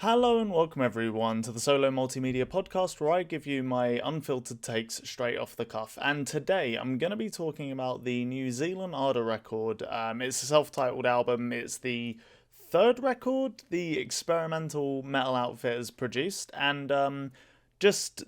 Hello and welcome everyone to the Solo Multimedia Podcast, where I give you my unfiltered takes straight off the cuff. And today I'm going to be talking about the new Zeal Ardor record. It's a self-titled album. It's the third record the experimental metal outfit has produced. And just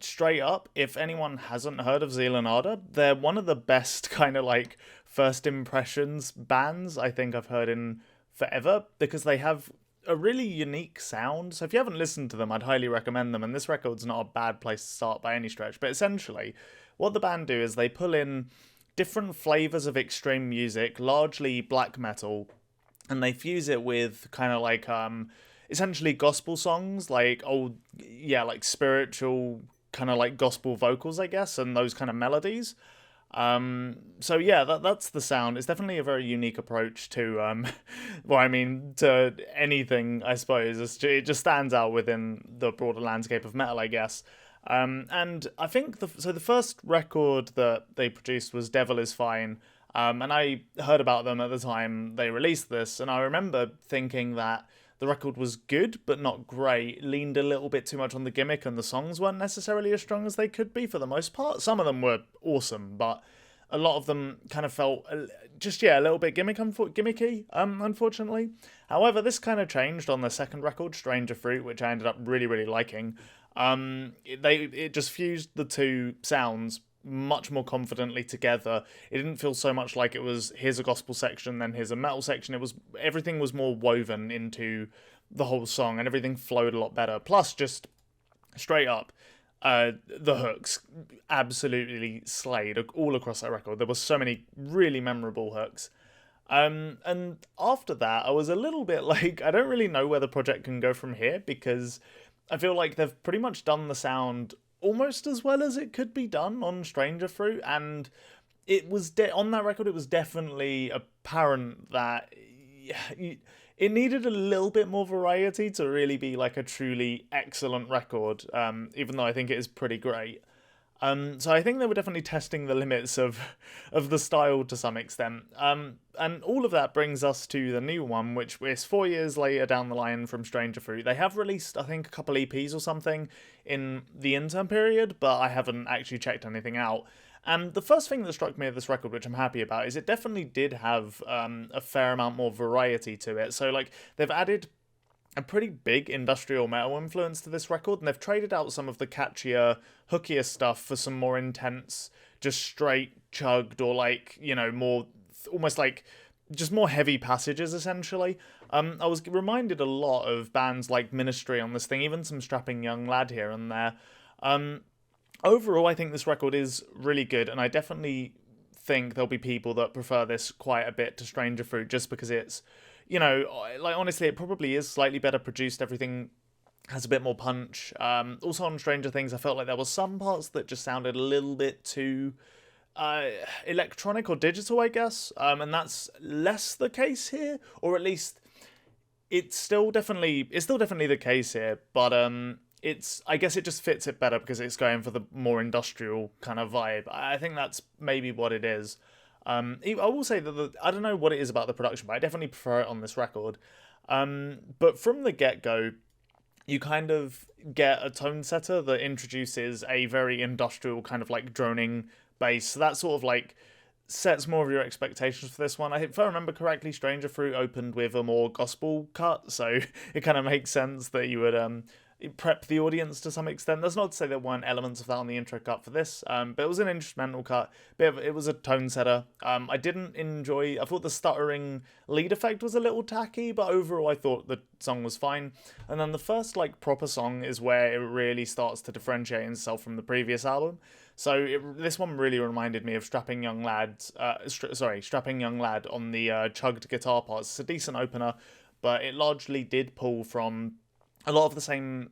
straight up, if anyone hasn't heard of Zeal Ardor, they're one of the best kind of like first impressions bands I think I've heard in forever, because they have a really unique sound. So if you haven't listened to them, I'd highly recommend them. And this record's not a bad place to start by any stretch. But essentially, what the band do is they pull in different flavors of extreme music, largely black metal, and they fuse it with kind of like essentially gospel songs, like like spiritual kind of like gospel vocals, I guess, and those kind of melodies. So yeah, that's the sound. It's definitely a very unique approach to, to anything, I suppose. It just stands out within the broader landscape of metal, I guess. And I think the first record that they produced was Devil Is Fine. And I heard about them at the time they released this, and I remember thinking that the record was good, but not great, leaned a little bit too much on the gimmick, and the songs weren't necessarily as strong as they could be for the most part. Some of them were awesome, but a lot of them kind of felt a little bit gimmicky, unfortunately. However, this kind of changed on the second record, Stranger Fruit, which I ended up really, really liking. It just fused the two sounds much more confidently together. It didn't feel so much like it was here's a gospel section, then here's a metal section. Everything was more woven into the whole song, and everything flowed a lot better. Plus, just straight up, the hooks absolutely slayed all across that record. There were so many really memorable hooks. And after that, I was a little bit like, I don't really know where the project can go from here, because I feel like they've pretty much done the sound almost as well as it could be done on Stranger Fruit, and it was on that record. It was definitely apparent that it needed a little bit more variety to really be like a truly excellent record. Even though I think it is pretty great. So I think they were definitely testing the limits of the style to some extent. And all of that brings us to the new one, which is 4 years later down the line from Stranger Fruit. They have released, I think, a couple EPs or something in the interim period, but I haven't actually checked anything out. And the first thing that struck me of this record, which I'm happy about, is it definitely did have a fair amount more variety to it. So, like, they've added a pretty big industrial metal influence to this record, and they've traded out some of the catchier, hookier stuff for some more intense, just straight chugged, or like, more almost like just more heavy passages, essentially. I was reminded a lot of bands like Ministry on this thing, even some Strapping Young Lad here and there. Overall, I think this record is really good, and I definitely think there'll be people that prefer this quite a bit to Stranger Fruit, just because it's, honestly, it probably is slightly better produced. Everything has a bit more punch. Also on Stranger Things, I felt like there were some parts that just sounded a little bit too electronic or digital, I guess. And that's less the case here, or at least it's still definitely the case here. But I guess it just fits it better because it's going for the more industrial kind of vibe. I think that's maybe what it is. I will say that I don't know what it is about the production, but I definitely prefer it on this record. But from the get-go, you kind of get a tone setter that introduces a very industrial kind of like droning bass. So that sort of like sets more of your expectations for this one. I think, if I remember correctly, Stranger Fruit opened with a more gospel cut, so it kind of makes sense that you would prep the audience to some extent. That's not to say there weren't elements of that on the intro cut for this, but it was an instrumental cut. It was a tone setter. I thought the stuttering lead effect was a little tacky, but overall I thought the song was fine. And then the first like proper song is where it really starts to differentiate itself from the previous album. So this one really reminded me of Strapping Young Lad on the chugged guitar parts. It's a decent opener, but it largely did pull from a lot of the same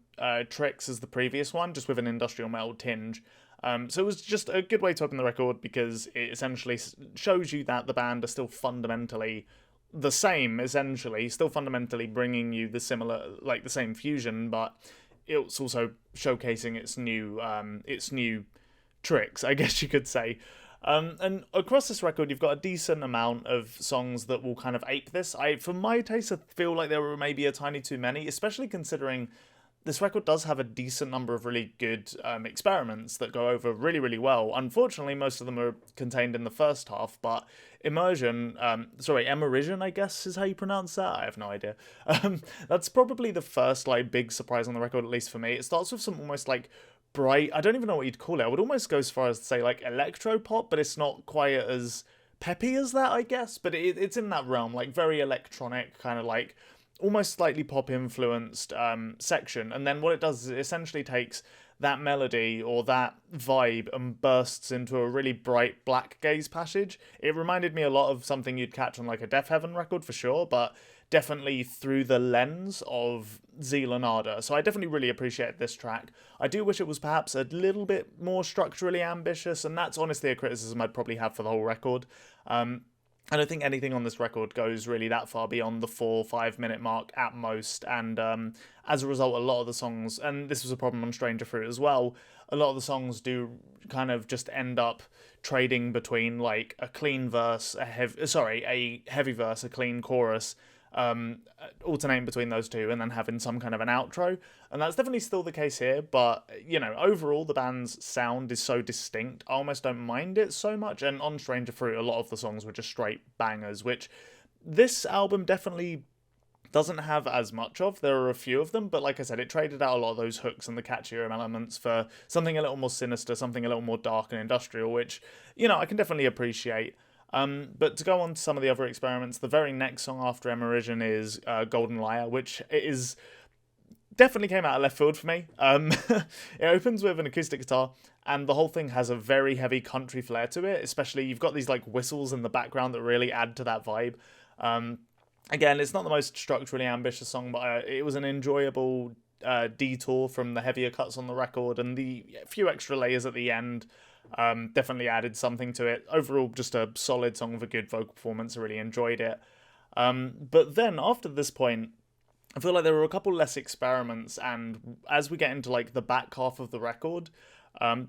tricks as the previous one, just with an industrial metal tinge. So it was just a good way to open the record, because it essentially shows you that the band are still fundamentally the same, essentially, still fundamentally bringing you the same fusion, but it's also showcasing its new tricks, I guess you could say. And across this record, you've got a decent amount of songs that will kind of ape this. For my taste, I feel like there were maybe a tiny too many, especially considering this record does have a decent number of really good experiments that go over really, really well. Unfortunately, most of them are contained in the first half, but Immersion, I guess is how you pronounce that. I have no idea. That's probably the first like big surprise on the record, at least for me. It starts with some almost like bright, I don't even know what you'd call it. I would almost go as far as to say like electro pop, but it's not quite as peppy as that, I guess. But it's in that realm, like very electronic, kind of like almost slightly pop influenced section. And then what it does is it essentially takes that melody or that vibe and bursts into a really bright black gaze passage. It reminded me a lot of something you'd catch on like a Death Heaven record for sure, but definitely through the lens of Zeal and Ardor. So I definitely really appreciate this track. I do wish it was perhaps a little bit more structurally ambitious, and that's honestly a criticism I'd probably have for the whole record. I don't think anything on this record goes really that far beyond the 4-5 minute mark at most, and as a result, a lot of the songs, and this was a problem on Stranger Fruit as well, a lot of the songs do kind of just end up trading between like a clean verse, a heavy verse, a clean chorus, alternating between those two, and then having some kind of an outro. And that's definitely still the case here, but overall the band's sound is so distinct, I almost don't mind it so much. And on Stranger Fruit, a lot of the songs were just straight bangers, which this album definitely doesn't have as much of. There are a few of them, but like I said, it traded out a lot of those hooks and the catchier elements for something a little more sinister, something a little more dark and industrial, which I can definitely appreciate. But to go on to some of the other experiments, the very next song after Immersion is Golden Liar, which is definitely came out of left field for me. It opens with an acoustic guitar, and the whole thing has a very heavy country flair to it, especially you've got these like whistles in the background that really add to that vibe. Again, it's not the most structurally ambitious song, but it was an enjoyable detour from the heavier cuts on the record, and the few extra layers at the end definitely added something to it. Overall, just a solid song with a good vocal performance. I really enjoyed it. But then after this point, I feel like there were a couple less experiments, and as we get into like the back half of the record,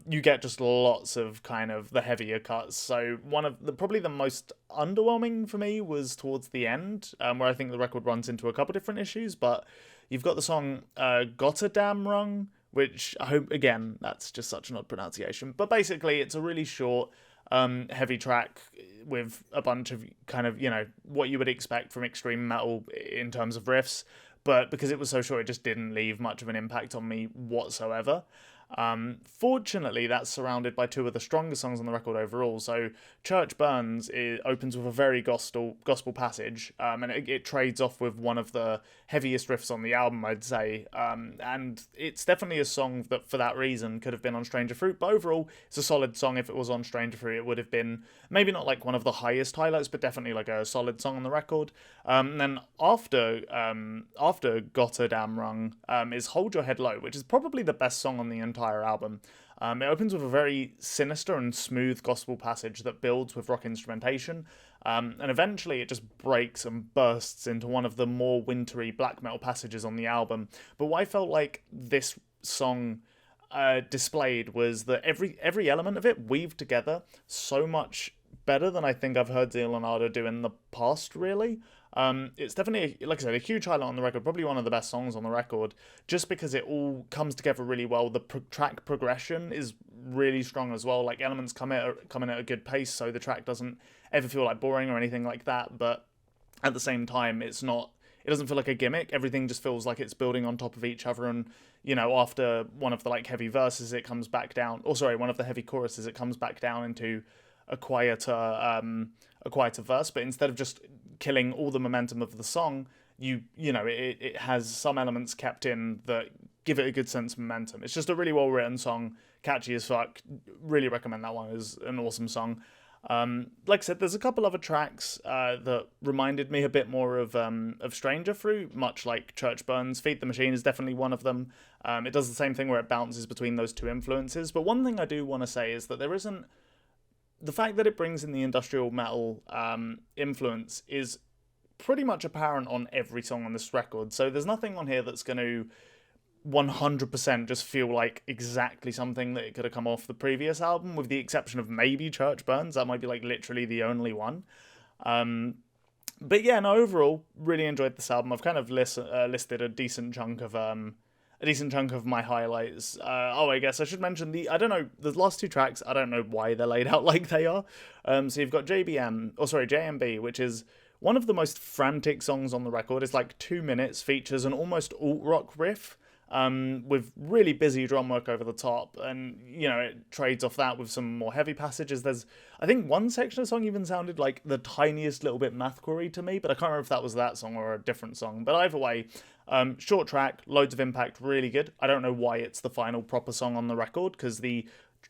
you get just lots of kind of the heavier cuts. So one of probably the most underwhelming for me was towards the end, where I think the record runs into a couple different issues. But you've got the song Gotterdam Rung, which I hope, again, that's just such an odd pronunciation. But basically, it's a really short, heavy track with a bunch of kind of, what you would expect from extreme metal in terms of riffs. But because it was so short, it just didn't leave much of an impact on me whatsoever. Fortunately, that's surrounded by two of the strongest songs on the record overall. So Church Burns opens with a very gospel passage, and it trades off with one of the heaviest riffs on the album, I'd say. And it's definitely a song that, for that reason, could have been on Stranger Fruit. But overall, it's a solid song. If it was on Stranger Fruit, it would have been maybe not like one of the highest highlights, but definitely like a solid song on the record. And then after Gotterdam Rung is Hold Your Head Low, which is probably the best song on the entire album. It opens with a very sinister and smooth gospel passage that builds with rock instrumentation, and eventually it just breaks and bursts into one of the more wintry black metal passages on the album. But what I felt like this song displayed was that every element of it weaved together so much better than I think I've heard Zeal Ardor do in the past, really. It's definitely, like I said, a huge highlight on the record, probably one of the best songs on the record, just because it all comes together really well. The track progression is really strong as well. Like, elements come in at a good pace, so the track doesn't ever feel like boring or anything like that, but at the same time, it doesn't feel like a gimmick. Everything just feels like it's building on top of each other, and after one of the like heavy verses, it comes back down, one of the heavy choruses, it comes back down into a quieter verse. But instead of just killing all the momentum of the song, it has some elements kept in that give it a good sense of momentum. It's just a really well written song, catchy as fuck. Really recommend that one. It's an awesome song. Like I said, there's a couple other tracks that reminded me a bit more of Stranger Fruit, much like Church Burns. Feed the Machine is definitely one of them. It does the same thing where it bounces between those two influences. But one thing I do want to say is that the fact that it brings in the industrial metal influence is pretty much apparent on every song on this record. So there's nothing on here that's going to 100% just feel like exactly something that it could have come off the previous album, with the exception of maybe Church Burns. That might be like literally the only one. But yeah, no, overall, really enjoyed this album. I've kind of listed a decent chunk of my highlights. I guess I should mention I don't know, the last two tracks, I don't know why they're laid out like they are. So you've got JMB, which is one of the most frantic songs on the record. It's like 2 minutes, features an almost alt-rock riff, with really busy drum work over the top, and it trades off that with some more heavy passages. There's, I think, one section of the song even sounded like the tiniest little bit mathcore-y to me, but I can't remember if that was that song or a different song. But either way, short track, loads of impact, really good. I don't know why it's the final proper song on the record, because the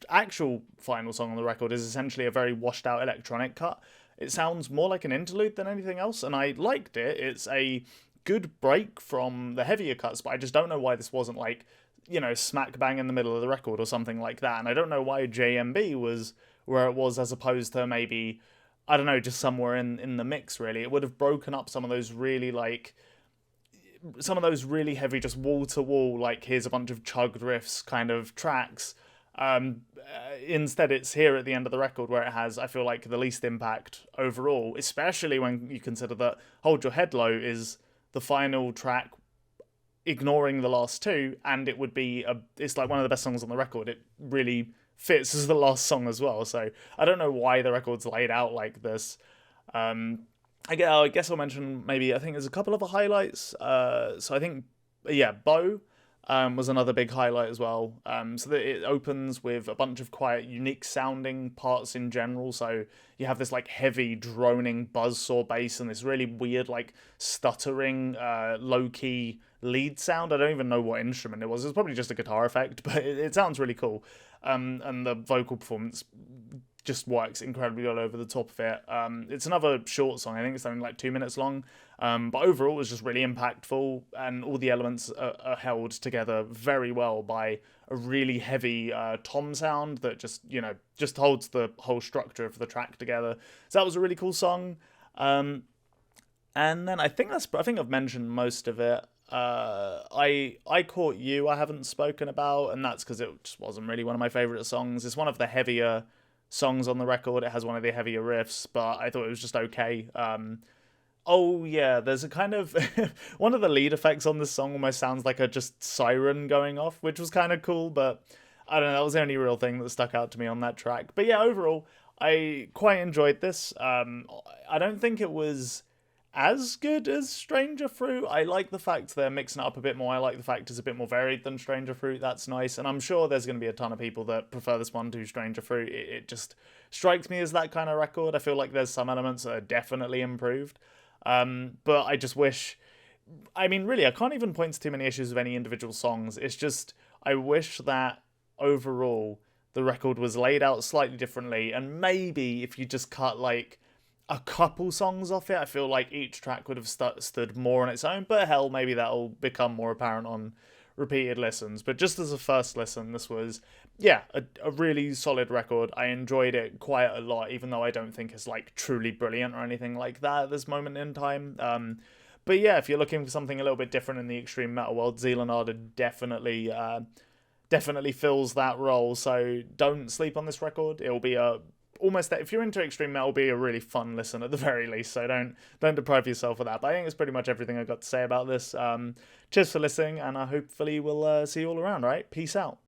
actual final song on the record is essentially a very washed out electronic cut. It sounds more like an interlude than anything else, and I liked it. It's a good break from the heavier cuts, but I just don't know why this wasn't like, smack bang in the middle of the record or something like that. And I don't know why JMB was where it was, as opposed to maybe, I don't know, just somewhere in the mix, really. It would have broken up some of those really heavy, just wall to wall, like here's a bunch of chugged riffs kind of tracks. Instead, it's here at the end of the record where it has, I feel like, the least impact overall, especially when you consider that Hold Your Head Low is the final track, ignoring the last two, and it would be it's like one of the best songs on the record. It really fits as the last song as well. So I don't know why the record's laid out like this. I guess I'll mention, maybe, I think there's a couple of highlights. So I think, yeah, Bo was another big highlight as well. So that it opens with a bunch of quite unique sounding parts in general. So you have this like heavy droning buzzsaw bass and this really weird like stuttering low key lead sound. I don't even know what instrument it was. It was probably just a guitar effect, but it sounds really cool. And the vocal performance just works incredibly well over the top of it. It's another short song. I think it's only like 2 minutes long. But overall, it was just really impactful, and all the elements are held together very well by a really heavy tom sound that just holds the whole structure of the track together. So that was a really cool song. And then I think I've mentioned most of it. I Caught You I haven't spoken about, and that's because it just wasn't really one of my favorite songs. It's one of the heavier songs on the record. It has one of the heavier riffs, but I thought it was just okay. There's a kind of one of the lead effects on this song almost sounds like a just siren going off, which was kind of cool, but I don't know, that was the only real thing that stuck out to me on that track. But yeah, overall, I quite enjoyed this. I don't think it was as good as Stranger Fruit. I like the fact they're mixing it up a bit more. I like the fact it's a bit more varied than Stranger Fruit. That's nice. And I'm sure there's going to be a ton of people that prefer this one to Stranger Fruit. It just strikes me as that kind of record. I feel like there's some elements that are definitely improved. But I just wish... I mean, really, I can't even point to too many issues with any individual songs. It's just, I wish that overall the record was laid out slightly differently. And maybe if you just cut like a couple songs off it, I feel like each track would have stood more on its own. But hell, maybe that'll become more apparent on repeated listens. But just as a first listen, this was, a really solid record. I enjoyed it quite a lot, even though I don't think it's like truly brilliant or anything like that at this moment in time. But yeah, if you're looking for something a little bit different in the extreme metal world, Zeal Ardor definitely fills that role. So don't sleep on this record. It'll be if you're into extreme metal, be a really fun listen at the very least, so don't deprive yourself of that. But I think it's pretty much everything I've got to say about this. Cheers for listening, and I hopefully will see you all around, right? Peace out.